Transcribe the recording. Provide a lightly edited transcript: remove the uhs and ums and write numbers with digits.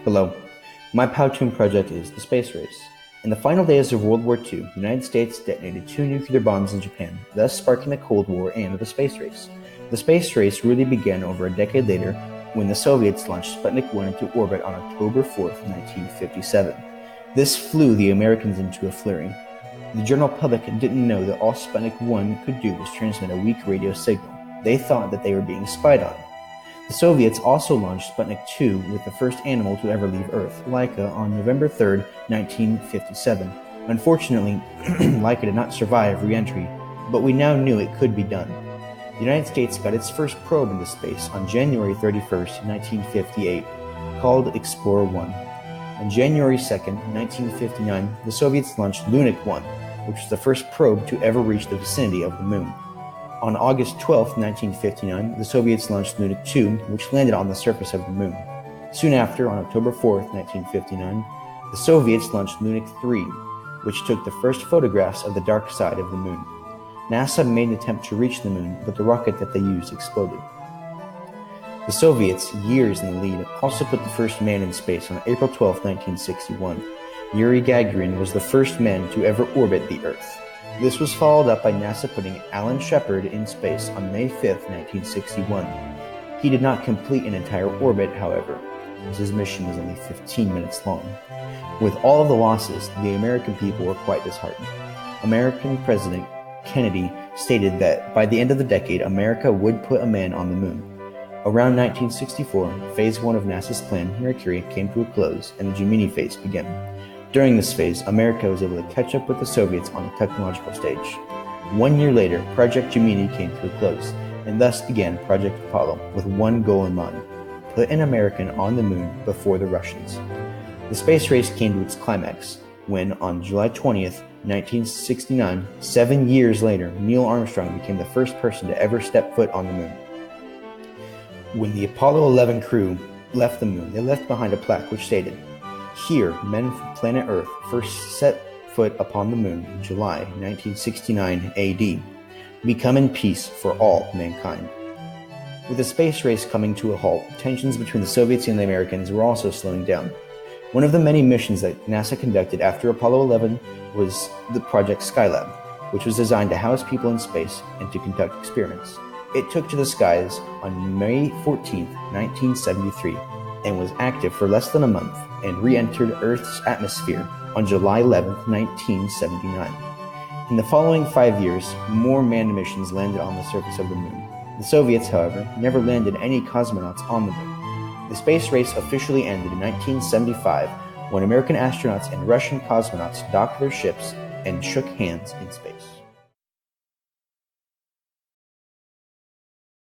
Hello. My Powtoon project is the space race. In the final days of World War II, the United States detonated 2 nuclear bombs in Japan, thus sparking the Cold War and the space race. The space race really began over a decade later when the Soviets launched Sputnik 1 into orbit on October 4, 1957. This flew the Americans into a flurry. The general public didn't know that all Sputnik 1 could do was transmit a weak radio signal. They thought that they were being spied on. The Soviets also launched Sputnik 2 with the first animal to ever leave Earth, Laika, on November 3, 1957. Unfortunately, Laika did not survive re-entry, but we now knew it could be done. The United States got its first probe into space on January 31, 1958, called Explorer 1. On January 2, 1959, the Soviets launched Lunik 1, which was the first probe to ever reach the vicinity of the Moon. On August 12, 1959, the Soviets launched Lunik 2, which landed on the surface of the Moon. Soon after, on October 4, 1959, the Soviets launched Lunik 3, which took the first photographs of the dark side of the Moon. NASA made an attempt to reach the Moon, but the rocket that they used exploded. The Soviets, years in the lead, also put the first man in space on April 12, 1961. Yuri Gagarin was the first man to ever orbit the Earth. This was followed up by NASA putting Alan Shepard in space on May 5, 1961. He did not complete an entire orbit, however, as his mission was only 15 minutes long. With all of the losses, the American people were quite disheartened. American President Kennedy stated that by the end of the decade, America would put a man on the Moon. Around 1964, Phase 1 of NASA's plan, Mercury, came to a close, and the Gemini phase began. During this phase, America was able to catch up with the Soviets on the technological stage. 1 year later, Project Gemini came to a close, and thus began Project Apollo, with one goal in mind: put an American on the Moon before the Russians. The space race came to its climax when, on July 20th, 1969, 7 years later, Neil Armstrong became the first person to ever step foot on the Moon. When the Apollo 11 crew left the Moon, they left behind a plaque which stated, "Here, men from planet Earth first set foot upon the Moon in July 1969 AD. We come in peace for all mankind." With the space race coming to a halt, tensions between the Soviets and the Americans were also slowing down. One of the many missions that NASA conducted after Apollo 11 was the Project Skylab, which was designed to house people in space and to conduct experiments. It took to the skies on May 14, 1973, and was active for less than a month, and re-entered Earth's atmosphere on July 11, 1979. In the following 5 years, more manned missions landed on the surface of the Moon. The Soviets, however, never landed any cosmonauts on the Moon. The space race officially ended in 1975 when American astronauts and Russian cosmonauts docked their ships and shook hands in space.